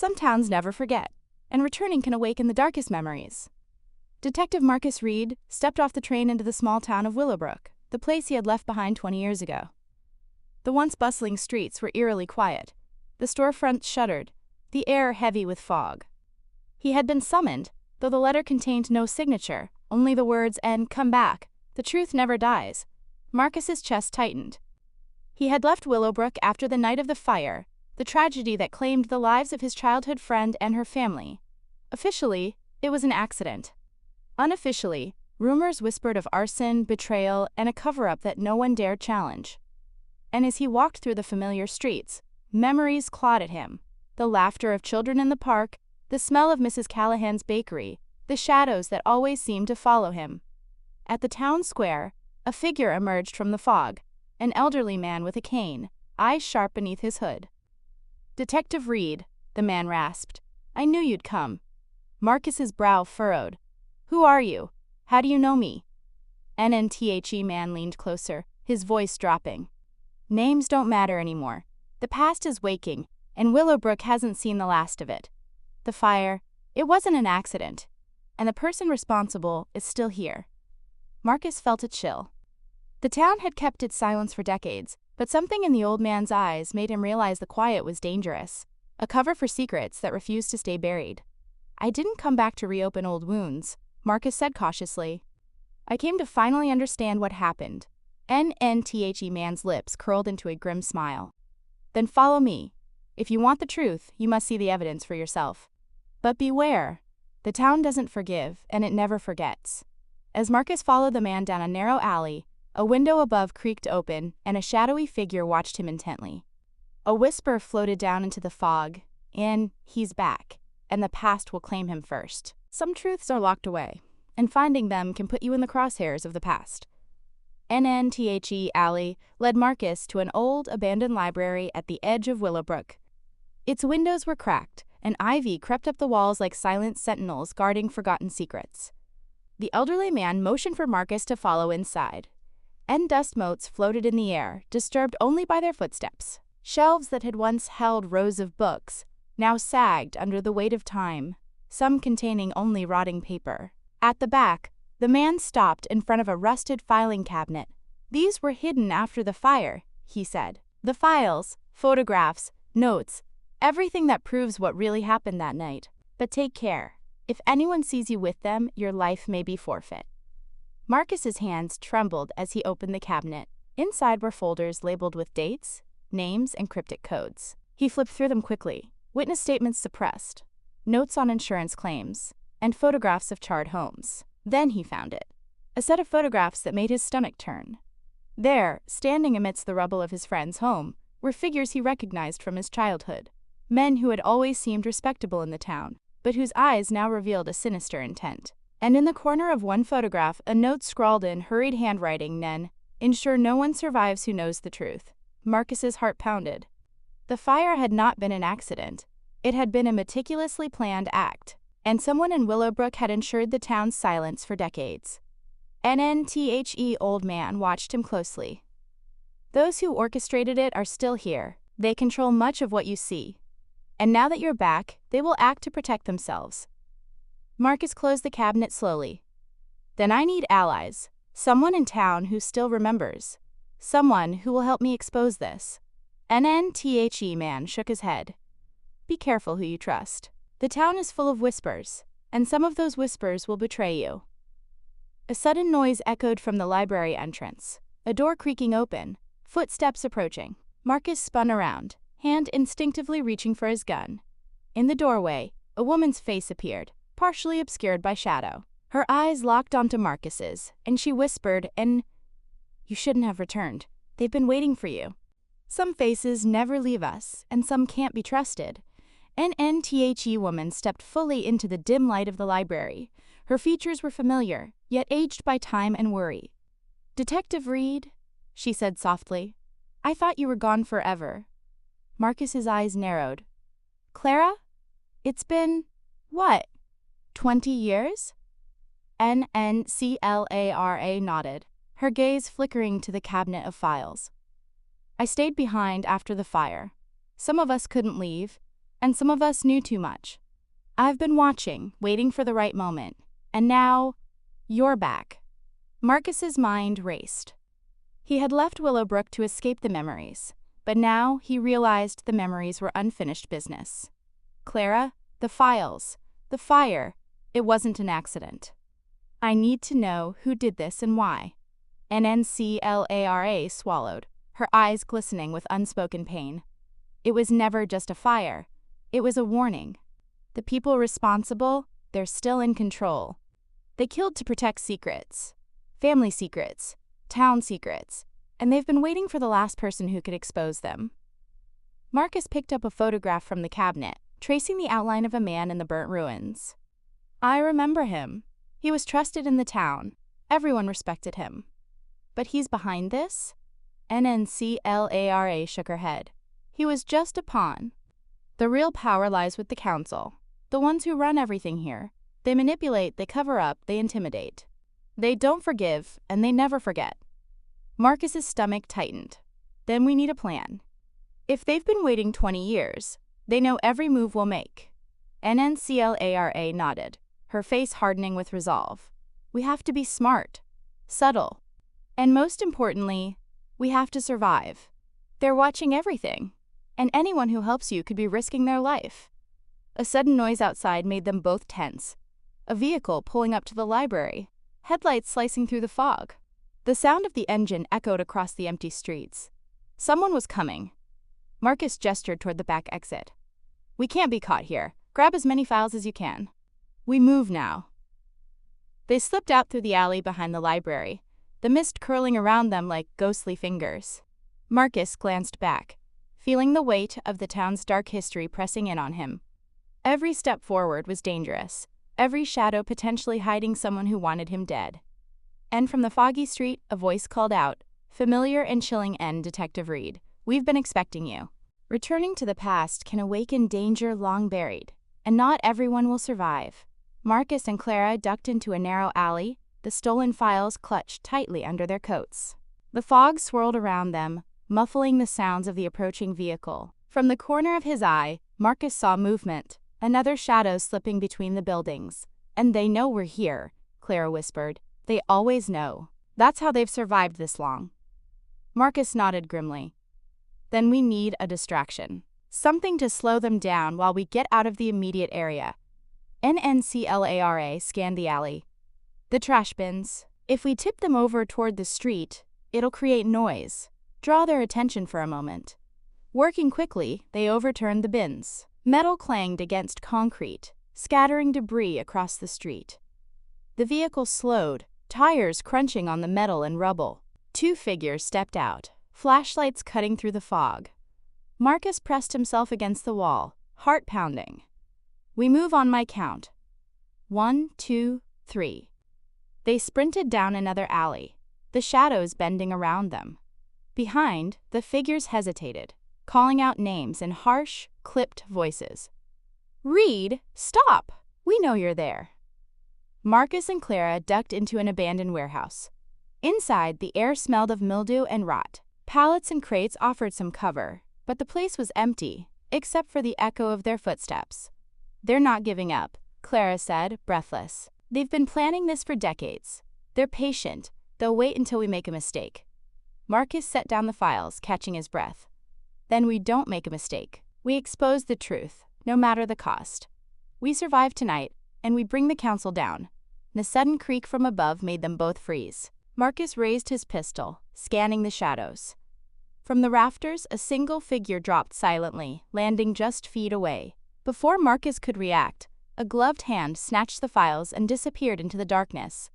Some towns never forget, and returning can awaken the darkest memories. Detective Marcus Reed stepped off the train into the small town of Willowbrook, the place he had left behind 20 years ago. The once bustling streets were eerily quiet. The storefronts shuttered, the air heavy with fog. He had been summoned, though the letter contained no signature, only the words, "And come back. The truth never dies." Marcus's chest tightened. He had left Willowbrook after the night of the fire, the tragedy that claimed the lives of his childhood friend and her family. Officially, it was an accident. Unofficially, rumors whispered of arson, betrayal, and a cover-up that no one dared challenge. And as he walked through the familiar streets, memories clawed at him. The laughter of children in the park, the smell of Mrs. Callahan's bakery, the shadows that always seemed to follow him. At the town square, a figure emerged from the fog, an elderly man with a cane, eyes sharp beneath his hood. "Detective Reed," the man rasped. "I knew you'd come." Marcus's brow furrowed. "Who are you? How do you know me?" NNTHE man leaned closer, his voice dropping. "Names don't matter anymore. The past is waking, and Willowbrook hasn't seen the last of it. The fire, it wasn't an accident, and the person responsible is still here." Marcus felt a chill. The town had kept its silence for decades, but something in the old man's eyes made him realize the quiet was dangerous, a cover for secrets that refused to stay buried. "I didn't come back to reopen old wounds," Marcus said cautiously. "I came to finally understand what happened." NNTHE man's lips curled into a grim smile. "Then follow me. If you want the truth, you must see the evidence for yourself. But beware. The town doesn't forgive, and it never forgets." As Marcus followed the man down a narrow alley, a window above creaked open, and a shadowy figure watched him intently. A whisper floated down into the fog, "He's back, and the past will claim him first." Some truths are locked away, and finding them can put you in the crosshairs of the past. NNTHE alley led Marcus to an old, abandoned library at the edge of Willowbrook. Its windows were cracked, and ivy crept up the walls like silent sentinels guarding forgotten secrets. The elderly man motioned for Marcus to follow inside. Dust motes floated in the air, disturbed only by their footsteps. Shelves that had once held rows of books now sagged under the weight of time, some containing only rotting paper. At the back, the man stopped in front of a rusted filing cabinet. "These were hidden after the fire," he said. "The files, photographs, notes, everything that proves what really happened that night. But take care. If anyone sees you with them, your life may be forfeit." Marcus's hands trembled as he opened the cabinet. Inside were folders labeled with dates, names, and cryptic codes. He flipped through them quickly, witness statements suppressed, notes on insurance claims, and photographs of charred homes. Then he found it. A set of photographs that made his stomach turn. There, standing amidst the rubble of his friend's home, were figures he recognized from his childhood. Men who had always seemed respectable in the town, but whose eyes now revealed a sinister intent. And in the corner of one photograph, a note scrawled in hurried handwriting, "Nen, ensure no one survives who knows the truth." Marcus's heart pounded. The fire had not been an accident. It had been a meticulously planned act, and someone in Willowbrook had ensured the town's silence for decades. NNTHE old man watched him closely. "Those who orchestrated it are still here. They control much of what you see. And now that you're back, they will act to protect themselves." Marcus closed the cabinet slowly. "Then I need allies. Someone in town who still remembers. Someone who will help me expose this." NNTHE man shook his head. "Be careful who you trust. The town is full of whispers, and some of those whispers will betray you." A sudden noise echoed from the library entrance, a door creaking open, footsteps approaching. Marcus spun around, hand instinctively reaching for his gun. In the doorway, a woman's face appeared, partially obscured by shadow. Her eyes locked onto Marcus's, and she whispered, "You shouldn't have returned. They've been waiting for you." Some faces never leave us, and some can't be trusted. An NNTHE woman stepped fully into the dim light of the library. Her features were familiar, yet aged by time and worry. "Detective Reed," she said softly. "I thought you were gone forever." Marcus's eyes narrowed. "Clara? It's been, what, 20 years?" NNCLARA nodded, her gaze flickering to the cabinet of files. "I stayed behind after the fire. Some of us couldn't leave, And some of us knew too much. I've been watching, waiting for the right moment. And now, you're back. Marcus's mind raced. He had left Willowbrook to escape the memories, but now he realized the memories were unfinished business. Clara, the files, the fire, it wasn't an accident. I need to know who did this and why. Clara swallowed, her eyes glistening with unspoken pain. It was never just a fire. It was a warning. The people responsible, they're still in control. They killed to protect secrets. Family secrets, town secrets, and they've been waiting for the last person who could expose them. Marcus picked up a photograph from the cabinet, tracing the outline of a man in the burnt ruins. I remember him. He was trusted in the town. Everyone respected him. But he's behind this? Clara shook her head. He was just a pawn. The real power lies with the council, the ones who run everything here. They manipulate, they cover up, they intimidate. They don't forgive, and they never forget. Marcus's stomach tightened. Then we need a plan. If they've been waiting 20 years, they know every move we'll make. Clara nodded, her face hardening with resolve. We have to be smart, subtle, and most importantly, we have to survive. They're watching everything, and anyone who helps you could be risking their life. A sudden noise outside made them both tense. A vehicle pulling up to the library, headlights slicing through the fog. The sound of the engine echoed across the empty streets. Someone was coming. Marcus gestured toward the back exit. We can't be caught here. Grab as many files as you can. We move now. They slipped out through the alley behind the library, the mist curling around them like ghostly fingers. Marcus glanced back, feeling the weight of the town's dark history pressing in on him. Every step forward was dangerous, every shadow potentially hiding someone who wanted him dead. And from the foggy street, a voice called out, familiar and chilling. Detective Reed, we've been expecting you. Returning to the past can awaken danger long buried, and not everyone will survive. Marcus and Clara ducked into a narrow alley, the stolen files clutched tightly under their coats. The fog swirled around them, muffling the sounds of the approaching vehicle. From the corner of his eye, Marcus saw movement, another shadow slipping between the buildings. And they know we're here, Clara whispered. They always know. That's how they've survived this long. Marcus nodded grimly. Then we need a distraction. Something to slow them down while we get out of the immediate area. Clara scanned the alley. The trash bins. If we tip them over toward the street, it'll create noise. Draw their attention for a moment. Working quickly, they overturned the bins. Metal clanged against concrete, scattering debris across the street. The vehicle slowed, tires crunching on the metal and rubble. Two figures stepped out, flashlights cutting through the fog. Marcus pressed himself against the wall, heart pounding. We move on my count. 1, 2, 3. They sprinted down another alley, the shadows bending around them. Behind, the figures hesitated, calling out names in harsh, clipped voices. Reed, stop! We know you're there. Marcus and Clara ducked into an abandoned warehouse. Inside, the air smelled of mildew and rot. Pallets and crates offered some cover, but the place was empty, except for the echo of their footsteps. They're not giving up, Clara said, breathless. They've been planning this for decades. They're patient. They'll wait until we make a mistake. Marcus set down the files, catching his breath. Then we don't make a mistake. We expose the truth, no matter the cost. We survive tonight, and we bring the council down. The sudden creak from above made them both freeze. Marcus raised his pistol, scanning the shadows. From the rafters, a single figure dropped silently, landing just feet away. Before Marcus could react, a gloved hand snatched the files and disappeared into the darkness.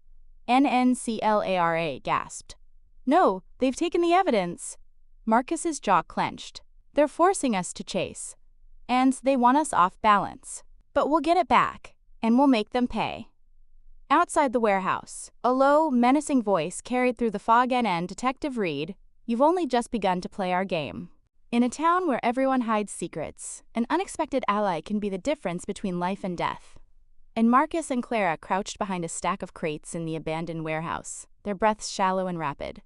Clara gasped. No, they've taken the evidence. Marcus's jaw clenched. They're forcing us to chase. And they want us off balance. But we'll get it back, and we'll make them pay. Outside the warehouse, a low, menacing voice carried through the fog. Detective Reed, you've only just begun to play our game. In a town where everyone hides secrets, an unexpected ally can be the difference between life and death. And Marcus and Clara crouched behind a stack of crates in the abandoned warehouse, their breaths shallow and rapid.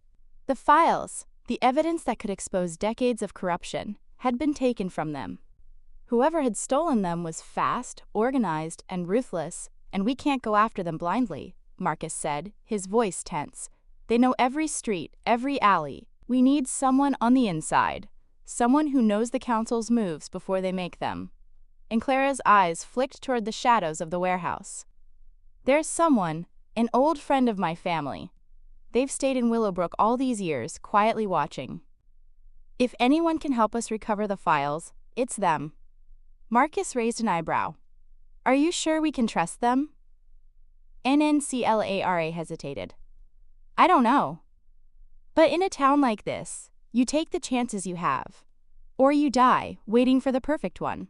The files, the evidence that could expose decades of corruption, had been taken from them. Whoever had stolen them was fast, organized, and ruthless, and we can't go after them blindly, Marcus said, his voice tense. They know every street, every alley. We need someone on the inside, someone who knows the council's moves before they make them. And Clara's eyes flicked toward the shadows of the warehouse. There's someone, an old friend of my family. They've stayed in Willowbrook all these years, quietly watching. If anyone can help us recover the files, it's them. Marcus raised an eyebrow. Are you sure we can trust them? Unclara hesitated. I don't know. But in a town like this, you take the chances you have. Or you die, waiting for the perfect one.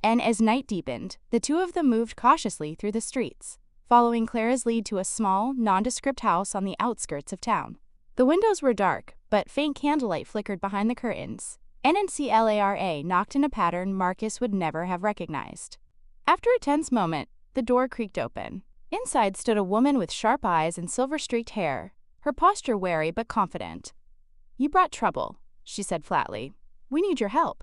And as night deepened, the two of them moved cautiously through the streets, following Clara's lead to a small, nondescript house on the outskirts of town. The windows were dark, but faint candlelight flickered behind the curtains. Unclara knocked in a pattern Marcus would never have recognized. After a tense moment, the door creaked open. Inside stood a woman with sharp eyes and silver-streaked hair, her posture wary but confident. You brought trouble, she said flatly. We need your help.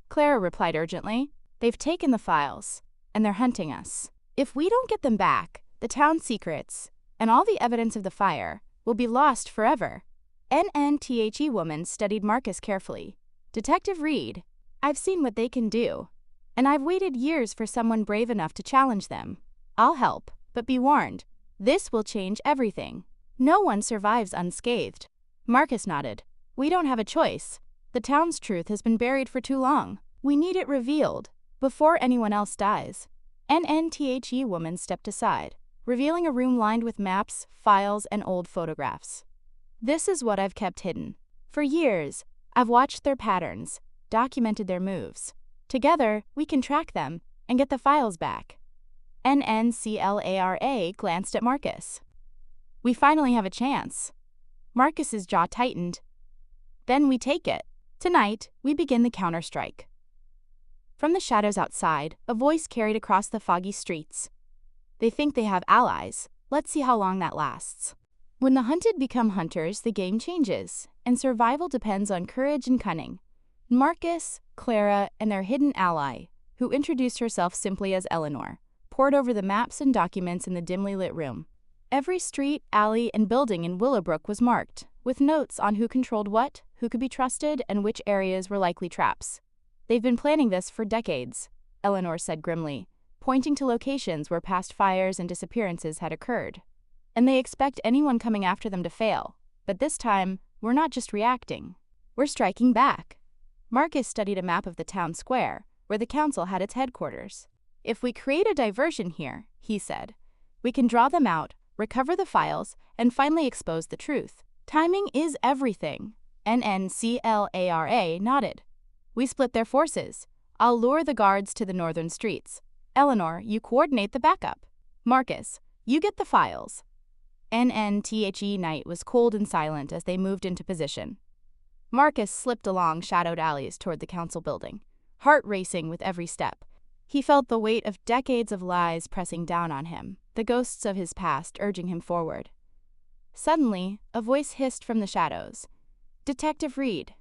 Clara replied urgently. They've taken the files, and they're hunting us. If we don't get them back, the town's secrets, and all the evidence of the fire, will be lost forever. NNTHE woman studied Marcus carefully. Detective Reed, I've seen what they can do, and I've waited years for someone brave enough to challenge them. I'll help, but be warned, this will change everything. No one survives unscathed. Marcus nodded. We don't have a choice. The town's truth has been buried for too long. We need it revealed, before anyone else dies. NNTHE woman stepped aside, revealing a room lined with maps, files, and old photographs. This is what I've kept hidden. For years, I've watched their patterns, documented their moves. Together, we can track them and get the files back. Unclara glanced at Marcus. We finally have a chance. Marcus's jaw tightened. Then we take it. Tonight, we begin the counterstrike. From the shadows outside, a voice carried across the foggy streets. They think they have allies. Let's see how long that lasts. When the hunted become hunters, the game changes, and survival depends on courage and cunning. Marcus, Clara, and their hidden ally, who introduced herself simply as Eleanor, pored over the maps and documents in the dimly lit room. Every street, alley, and building in Willowbrook was marked, with notes on who controlled what, who could be trusted, and which areas were likely traps. They've been planning this for decades, Eleanor said grimly, pointing to locations where past fires and disappearances had occurred. And they expect anyone coming after them to fail. But this time, we're not just reacting. We're striking back. Marcus studied a map of the town square, where the council had its headquarters. If we create a diversion here, he said, we can draw them out, recover the files, and finally expose the truth. Timing is everything. Unclara nodded. We split their forces. I'll lure the guards to the northern streets. Eleanor, you coordinate the backup. Marcus, you get the files. NNTHE night was cold and silent as they moved into position. Marcus slipped along shadowed alleys toward the council building, heart racing with every step. He felt the weight of decades of lies pressing down on him, the ghosts of his past urging him forward. Suddenly, a voice hissed from the shadows. Detective Reed.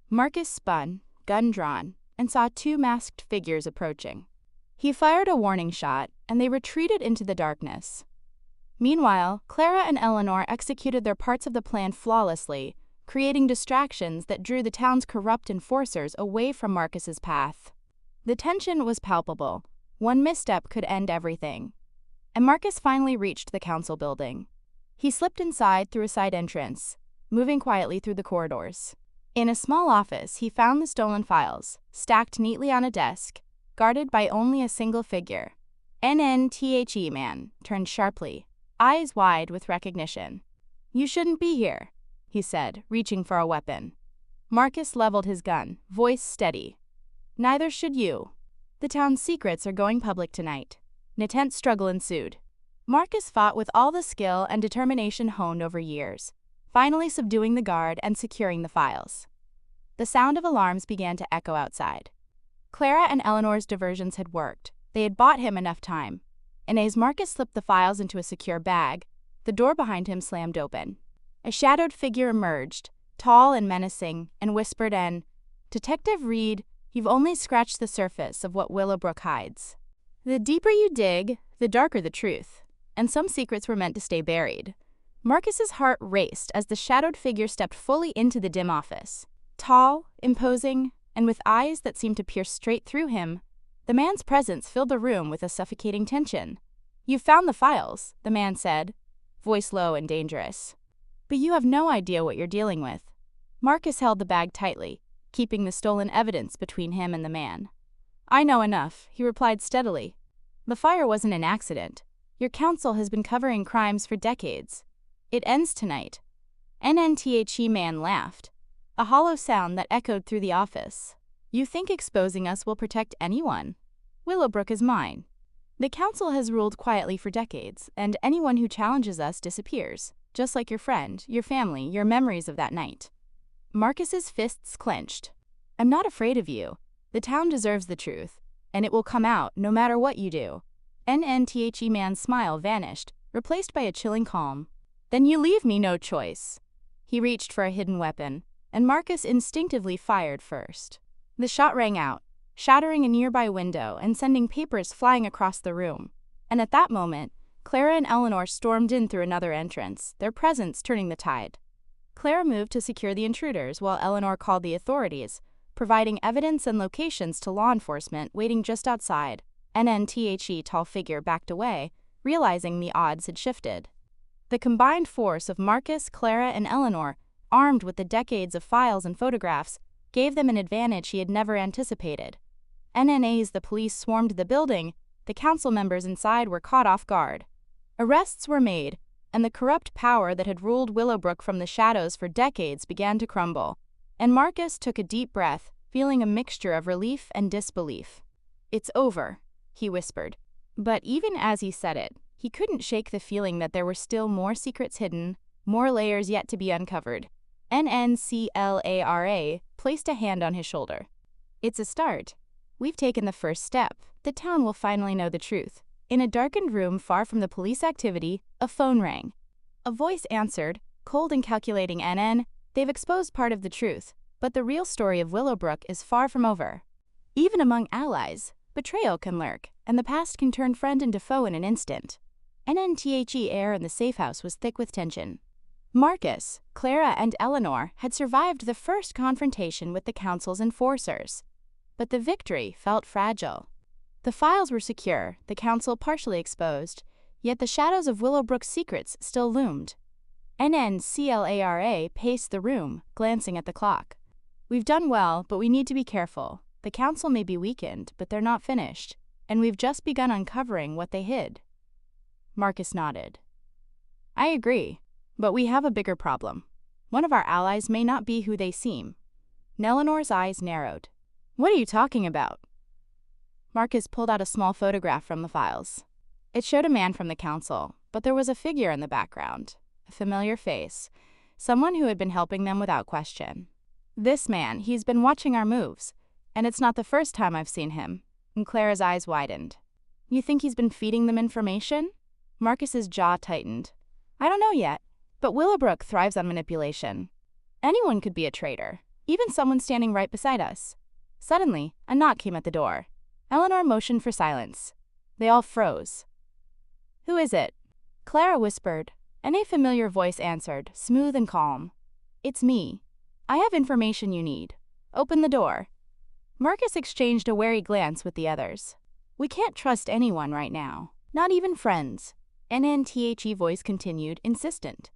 Marcus spun, gun drawn, and saw two masked figures approaching. He fired a warning shot, and they retreated into the darkness. Meanwhile, Clara and Eleanor executed their parts of the plan flawlessly, creating distractions that drew the town's corrupt enforcers away from Marcus's path. The tension was palpable. One misstep could end everything. And Marcus finally reached the council building. He slipped inside through a side entrance, moving quietly through the corridors. In a small office, he found the stolen files, stacked neatly on a desk, guarded by only a single figure. NNTHE man turned sharply, eyes wide with recognition. You shouldn't be here, he said, reaching for a weapon. Marcus leveled his gun, voice steady. Neither should you. The town's secrets are going public tonight. An intense struggle ensued. Marcus fought with all the skill and determination honed over years, finally subduing the guard and securing the files. The sound of alarms began to echo outside. Clara and Eleanor's diversions had worked. They had bought him enough time. And as Marcus slipped the files into a secure bag, the door behind him slammed open. A shadowed figure emerged, tall and menacing, and whispered Detective Reed, You've only scratched the surface of what Willowbrook hides. The deeper you dig, the darker the truth, and some secrets were meant to stay buried. Marcus's heart raced as the shadowed figure stepped fully into the dim office. Tall, imposing, and with eyes that seemed to pierce straight through him, the man's presence filled the room with a suffocating tension. "You've found the files," the man said, voice low and dangerous. "But you have no idea what you're dealing with." Marcus held the bag tightly, keeping the stolen evidence between him and the man. "I know enough," he replied steadily. "The fire wasn't an accident. Your counsel has been covering crimes for decades. It ends tonight." NNTHE man laughed, a hollow sound that echoed through the office. "You think exposing us will protect anyone? Willowbrook is mine. The council has ruled quietly for decades, and anyone who challenges us disappears, just like your friend, your family, your memories of that night." Marcus's fists clenched. "I'm not afraid of you. The town deserves the truth, and it will come out no matter what you do." NNTHE man's smile vanished, replaced by a chilling calm. "Then you leave me no choice." He reached for a hidden weapon, and Marcus instinctively fired first. The shot rang out, shattering a nearby window and sending papers flying across the room. And at that moment, Clara and Eleanor stormed in through another entrance, their presence turning the tide. Clara moved to secure the intruders while Eleanor called the authorities, providing evidence and locations to law enforcement waiting just outside. NNTHE tall figure backed away, realizing the odds had shifted. The combined force of Marcus, Clara, and Eleanor, armed with the decades of files and photographs, gave them an advantage he had never anticipated. As the police swarmed the building, the council members inside were caught off guard. Arrests were made, and the corrupt power that had ruled Willowbrook from the shadows for decades began to crumble. And Marcus took a deep breath, feeling a mixture of relief and disbelief. "It's over," he whispered. But even as he said it, he couldn't shake the feeling that there were still more secrets hidden, more layers yet to be uncovered. NNCLARA placed a hand on his shoulder. "It's a start. We've taken the first step. The town will finally know the truth." In a darkened room far from the police activity, a phone rang. A voice answered, cold and calculating. "NN, they've exposed part of the truth, but the real story of Willowbrook is far from over. Even among allies, betrayal can lurk, and the past can turn friend into foe in an instant." NNTHE air in the safe house was thick with tension. Marcus, Clara, and Eleanor had survived the first confrontation with the council's enforcers. But the victory felt fragile. The files were secure, the council partially exposed, yet the shadows of Willowbrook's secrets still loomed. NNCLARA paced the room, glancing at the clock. "We've done well, but we need to be careful. The council may be weakened, but they're not finished, and we've just begun uncovering what they hid." Marcus nodded. "I agree, but we have a bigger problem. One of our allies may not be who they seem." Eleanor's eyes narrowed. "What are you talking about?" Marcus pulled out a small photograph from the files. It showed a man from the council, but there was a figure in the background, a familiar face, someone who had been helping them without question. "This man, he's been watching our moves, and it's not the first time I've seen him." And Clara's eyes widened. "You think he's been feeding them information?" Marcus's jaw tightened. "I don't know yet, but Willowbrook thrives on manipulation. Anyone could be a traitor, even someone standing right beside us." Suddenly, a knock came at the door. Eleanor motioned for silence. They all froze. "Who is it?" Clara whispered, and a familiar voice answered, smooth and calm. "It's me. I have information you need. Open the door." Marcus exchanged a wary glance with the others. "We can't trust anyone right now, not even friends." NNTHE voice continued, insistent.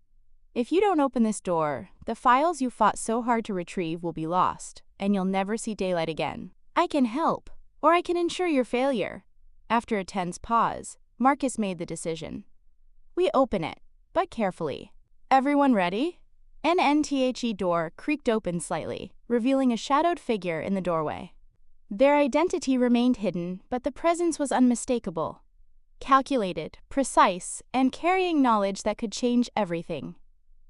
"If you don't open this door, the files you fought so hard to retrieve will be lost, and you'll never see daylight again. I can help, or I can ensure your failure." After a tense pause, Marcus made the decision. "We open it, but carefully. Everyone ready?" NNTHE door creaked open slightly, revealing a shadowed figure in the doorway. Their identity remained hidden, but the presence was unmistakable. Calculated, precise, and carrying knowledge that could change everything.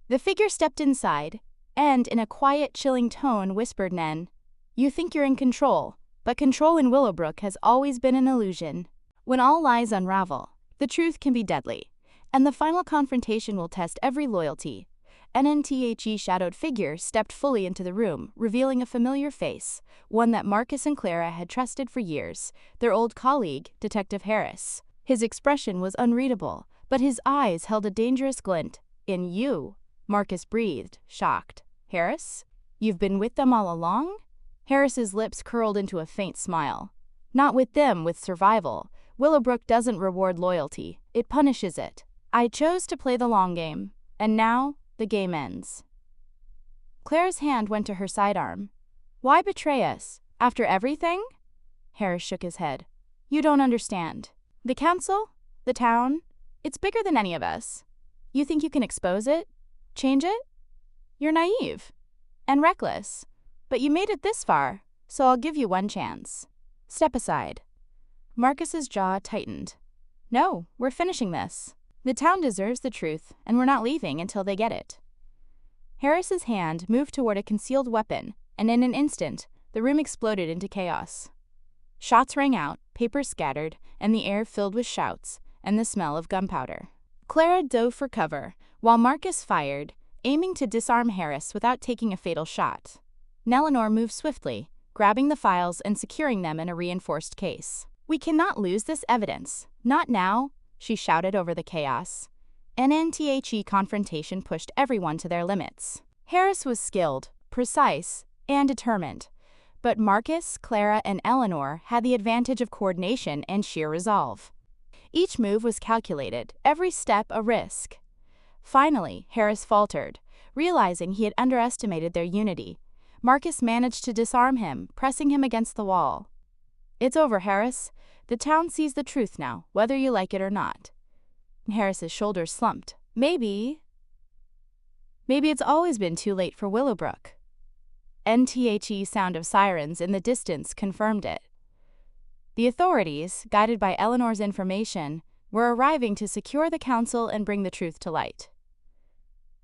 The figure stepped inside, and in a quiet, chilling tone whispered, "Nen, you think you're in control, but control in Willowbrook has always been an illusion. When all lies unravel, the truth can be deadly, and the final confrontation will test every loyalty. an shadowed figure stepped fully into the room, revealing a familiar face, one that Marcus and Clara had trusted for years, their old colleague, Detective Harris. His expression was unreadable, but his eyes held a dangerous glint. "In you," Marcus breathed, shocked. "Harris? You've been with them all along?" Harris's lips curled into a faint smile. "Not with them, with survival. Willowbrook doesn't reward loyalty, it punishes it. I chose to play the long game, and now the game ends." Clara's hand went to her sidearm. "Why betray us? After everything?" Harris shook his head. "You don't understand. The council? The town? It's bigger than any of us. You think you can expose it? Change it? You're naive. And reckless. But you made it this far, so I'll give you one chance. Step aside." Marcus's jaw tightened. "No, we're finishing this. The town deserves the truth, and we're not leaving until they get it." Harris's hand moved toward a concealed weapon, and in an instant, the room exploded into chaos. Shots rang out, papers scattered, and the air filled with shouts and the smell of gunpowder. Clara dove for cover, while Marcus fired, aiming to disarm Harris without taking a fatal shot. Eleanor moved swiftly, grabbing the files and securing them in a reinforced case. "We cannot lose this evidence. Not now," she shouted over the chaos. An confrontation pushed everyone to their limits. Harris was skilled, precise, and determined. But Marcus, Clara, and Eleanor had the advantage of coordination and sheer resolve. Each move was calculated, every step a risk. Finally, Harris faltered, realizing he had underestimated their unity. Marcus managed to disarm him, pressing him against the wall. "It's over, Harris. The town sees the truth now, whether you like it or not." Harris's shoulders slumped. Maybe it's always been too late for Willowbrook." Sound of sirens in the distance confirmed it. The authorities, guided by Eleanor's information, were arriving to secure the council and bring the truth to light.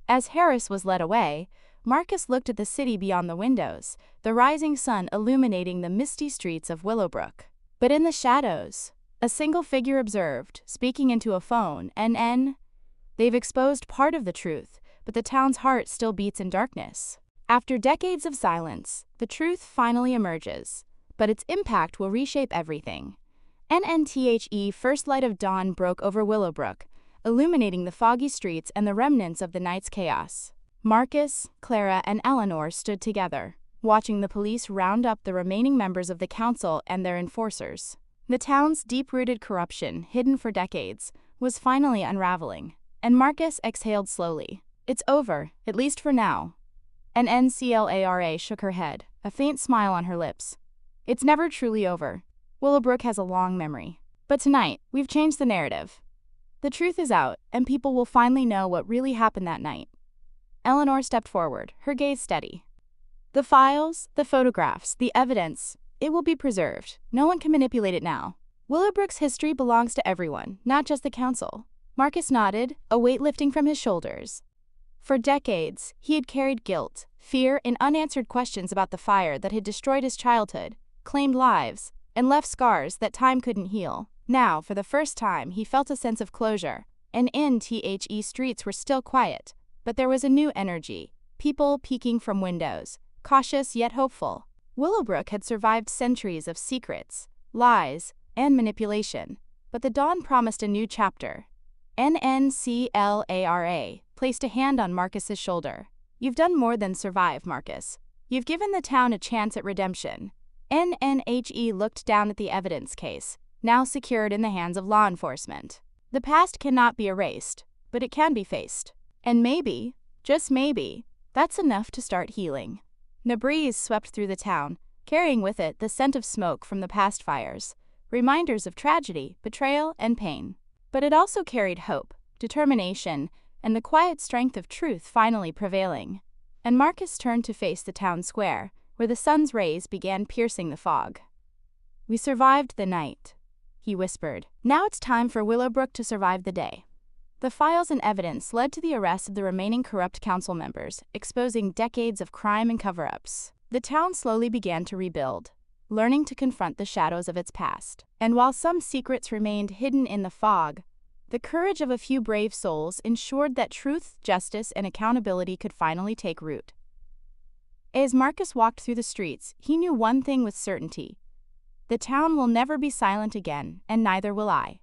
As Harris was led away, Marcus looked at the city beyond the windows, the rising sun illuminating the misty streets of Willowbrook. But in the shadows, a single figure observed, speaking into a phone, "They've exposed part of the truth, but the town's heart still beats in darkness." After decades of silence, the truth finally emerges, but its impact will reshape everything. First light of dawn broke over Willowbrook, illuminating the foggy streets and the remnants of the night's chaos. Marcus, Clara, and Eleanor stood together, watching the police round up the remaining members of the council and their enforcers. The town's deep-rooted corruption, hidden for decades, was finally unraveling, and Marcus exhaled slowly. "It's over, at least for now." And Clara shook her head, a faint smile on her lips. "It's never truly over. Willowbrook has a long memory. But tonight, we've changed the narrative. The truth is out, and people will finally know what really happened that night." Eleanor stepped forward, her gaze steady. "The files, the photographs, the evidence, it will be preserved. No one can manipulate it now. Willowbrook's history belongs to everyone, not just the council." Marcus nodded, a weight lifting from his shoulders. For decades, he had carried guilt, fear, and unanswered questions about the fire that had destroyed his childhood, claimed lives, and left scars that time couldn't heal. Now, for the first time, he felt a sense of closure, and streets were still quiet, but there was a new energy, people peeking from windows, cautious yet hopeful. Willowbrook had survived centuries of secrets, lies, and manipulation, but the dawn promised a new chapter. Clara placed a hand on Marcus's shoulder. "You've done more than survive, Marcus. You've given the town a chance at redemption." Looked down at the evidence case, now secured in the hands of law enforcement. "The past cannot be erased, but it can be faced. And maybe, just maybe, that's enough to start healing." The breeze swept through the town, carrying with it the scent of smoke from the past fires, reminders of tragedy, betrayal, and pain. But it also carried hope, determination, and the quiet strength of truth finally prevailing. And Marcus turned to face the town square, where the sun's rays began piercing the fog. "We survived the night," he whispered. "Now it's time for Willowbrook to survive the day." The files and evidence led to the arrest of the remaining corrupt council members, exposing decades of crime and cover-ups. The town slowly began to rebuild, learning to confront the shadows of its past. And while some secrets remained hidden in the fog, The courage of a few brave souls ensured that truth, justice, and accountability could finally take root. As Marcus walked through the streets, he knew one thing with certainty. The town will never be silent again, and neither will I.